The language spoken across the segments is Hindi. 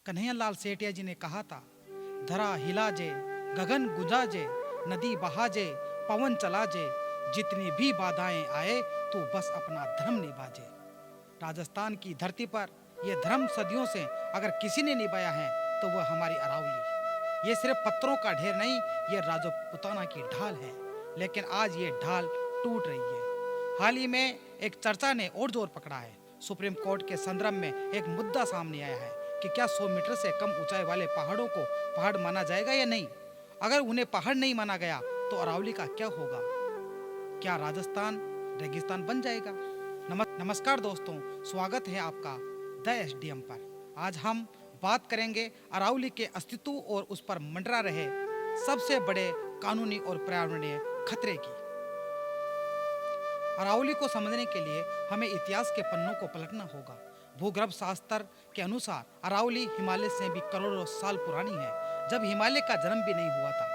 कन्हैयालाल सेठिया जी ने कहा था, धरा हिला जे, गगन गुंजा जे, नदी बहा जे, पवन चला जे, जितनी भी बाधाएं आए तू बस अपना धर्म निभा जे। राजस्थान की धरती पर यह धर्म सदियों से अगर किसी ने निभाया है तो वह हमारी अरावली। ये सिर्फ पत्थरों का ढेर नहीं, ये राजपूताना की ढाल है। लेकिन आज ये ढाल टूट रही है। हाल ही में एक चर्चा ने और जोर पकड़ा है। सुप्रीम कोर्ट के संदर्भ में एक मुद्दा सामने आया है कि क्या 100 मीटर से कम ऊंचाई वाले पहाड़ों को पहाड़ माना जाएगा या नहीं। अगर उन्हें पहाड़ नहीं माना गया तो अरावली का क्या होगा? क्या राजस्थान रेगिस्तान बन जाएगा? नमस्कार दोस्तों, स्वागत है आपका द एसडीएम पर। आज हम बात करेंगे अरावली के अस्तित्व और उस पर मंडरा रहे सबसे बड़े कानूनी और पर्यावरणीय खतरे की। अरावली को समझने के लिए हमें इतिहास के पन्नों को पलटना होगा। भूगर्भ शास्त्र के अनुसार अरावली हिमालय से भी करोड़ों साल पुरानी है। जब हिमालय का जन्म भी नहीं हुआ था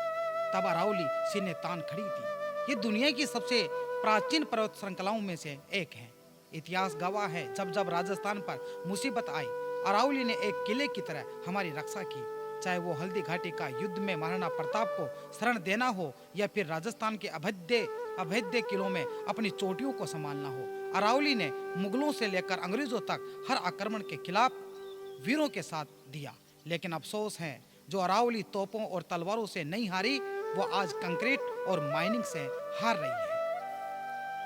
तब अरावली सीने तान खड़ी थी। ये दुनिया की सबसे प्राचीन पर्वत श्रृंखलाओं में से एक है। इतिहास गवाह है, जब जब राजस्थान पर मुसीबत आई अरावली ने एक किले की तरह हमारी रक्षा की। चाहे वो हल्दी घाटी का युद्ध में महाराणा प्रताप को शरण देना हो या फिर राजस्थान के अभेद्य किलों में अपनी चोटियों को संभालना हो, अरावली ने मुगलों से लेकर अंग्रेजों तक हर आक्रमण के खिलाफ वीरों के साथ दिया। लेकिन अफसोस है, जो अरावली तोपों और तलवारों से नहीं हारी वो आज कंक्रीट और माइनिंग से हार रही है।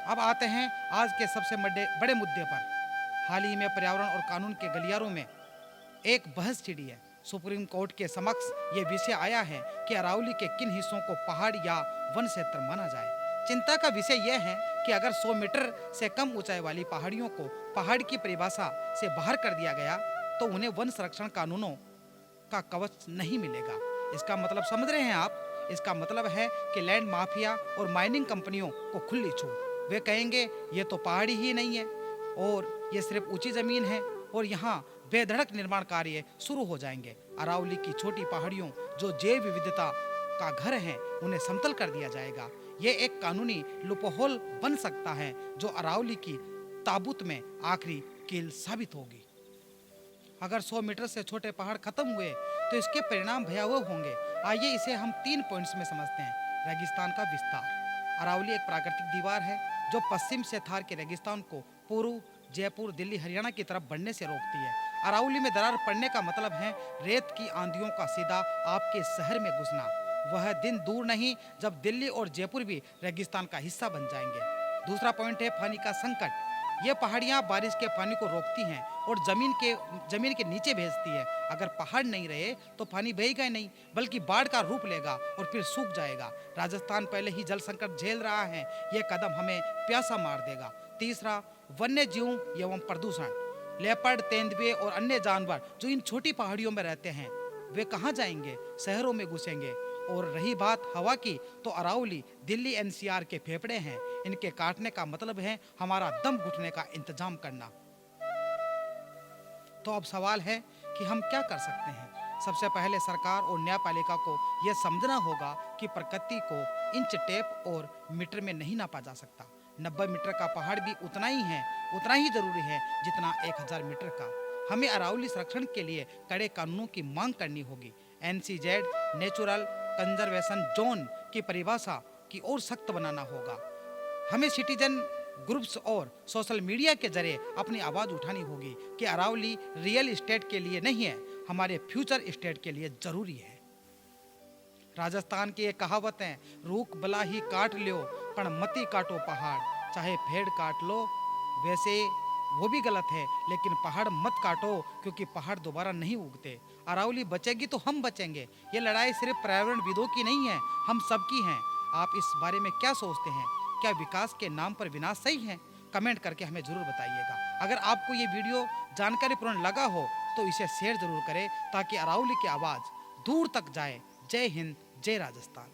अब आते हैं आज के सबसे बड़े मुद्दे पर। हाल ही में पर्यावरण और कानून के गलियारों में एक बहस छिड़ी है। सुप्रीम कोर्ट के समक्ष ये विषय आया है कि अरावली के किन हिस्सों को पहाड़ या वन क्षेत्र माना जाए। चिंता का विषय यह है कि अगर 100 मीटर से कम ऊंचाई वाली पहाड़ियों को पहाड़ की परिभाषा से बाहर कर दिया गया तो उन्हें वन संरक्षण कानूनों का कवच नहीं मिलेगा। इसका मतलब समझ रहे हैं आप? इसका मतलब है कि लैंड माफिया और माइनिंग कंपनियों को खुली छूट। वे कहेंगे ये तो पहाड़ी ही नहीं है और ये सिर्फ ऊंची जमीन है और यहाँ बेधड़क निर्माण कार्य शुरू हो जाएंगे। अरावली की छोटी पहाड़ियों जो जैव विविधता का घर है उन्हें समतल कर दिया जाएगा। ये एक कानूनी लूपहोल बन सकता है जो अरावली की ताबूत में आखिरी कील साबित होगी। अगर 100 मीटर से छोटे पहाड़ खत्म हुए तो इसके परिणाम भयावह होंगे। आइए इसे हम 3 पॉइंट्स में समझते हैं। रेगिस्तान का विस्तार। अरावली एक प्राकृतिक दीवार है जो पश्चिम से थार के रेगिस्तान को पूर्व जयपुर, दिल्ली, हरियाणा की तरफ बढ़ने से रोकती है। अरावली में दरार पड़ने का मतलब है रेत की आंधियों का सीधा आपके शहर में घुसना। वह दिन दूर नहीं जब दिल्ली और जयपुर भी रेगिस्तान का हिस्सा बन जाएंगे। दूसरा पॉइंट है पानी का संकट। ये पहाड़ियाँ बारिश के पानी को रोकती हैं और जमीन के नीचे भेजती है। अगर पहाड़ नहीं रहे तो पानी बहेगा नहीं बल्कि बाढ़ का रूप लेगा और फिर सूख जाएगा। राजस्थान पहले ही जल संकट झेल रहा है, ये कदम हमें प्यासा मार देगा। तीसरा, वन्य जीव एवं प्रदूषण। लेपर्ड, तेंदुए और अन्य जानवर जो इन छोटी पहाड़ियों में रहते हैं वे कहाँ जाएंगे? शहरों में घुसेंगे। और रही बात हवा की, तो अरावली दिल्ली एनसीआर के फेफड़े हैं। इनके काटने का मतलब है हमारा दम घुटने का इंतजाम करना। तो अब सवाल है कि हम क्या कर सकते हैं? सबसे पहले सरकार और न्यायपालिका को यह समझना होगा कि प्रकृति को इंच, टेप और मीटर में नहीं नापा जा सकता। 90 मीटर का पहाड़ भी उतना ही जरूरी है जितना 1000 मीटर का। हमें अरावली संरक्षण के लिए कड़े कानूनों की मांग करनी होगी। एनसीजेड नेचुरल कंजर्वेशन जोन की परिभाषा की और सख्त बनाना होगा। हमें सिटीजन ग्रुप्स और सोशल मीडिया के जरिए अपनी आवाज उठानी होगी कि अरावली रियल एस्टेट के लिए नहीं है, हमारे फ्यूचर एस्टेट के लिए जरूरी है। राजस्थान की एक कहावत है, रूख भला ही काट लियो पण मती काटो पहाड़। चाहे पेड़ काट लो, वैसे वो भी गलत है, लेकिन पहाड़ मत काटो क्योंकि पहाड़ दोबारा नहीं उगते। अरावली बचेगी तो हम बचेंगे। ये लड़ाई सिर्फ पर्यावरणविदों की नहीं है, हम सबकी है। आप इस बारे में क्या सोचते हैं? क्या विकास के नाम पर विनाश सही है? कमेंट करके हमें जरूर बताइएगा। अगर आपको ये वीडियो जानकारीपूर्ण लगा हो तो इसे शेयर जरूर करें ताकि अरावली की आवाज़ दूर तक जाए। जय हिंद, जय राजस्थान।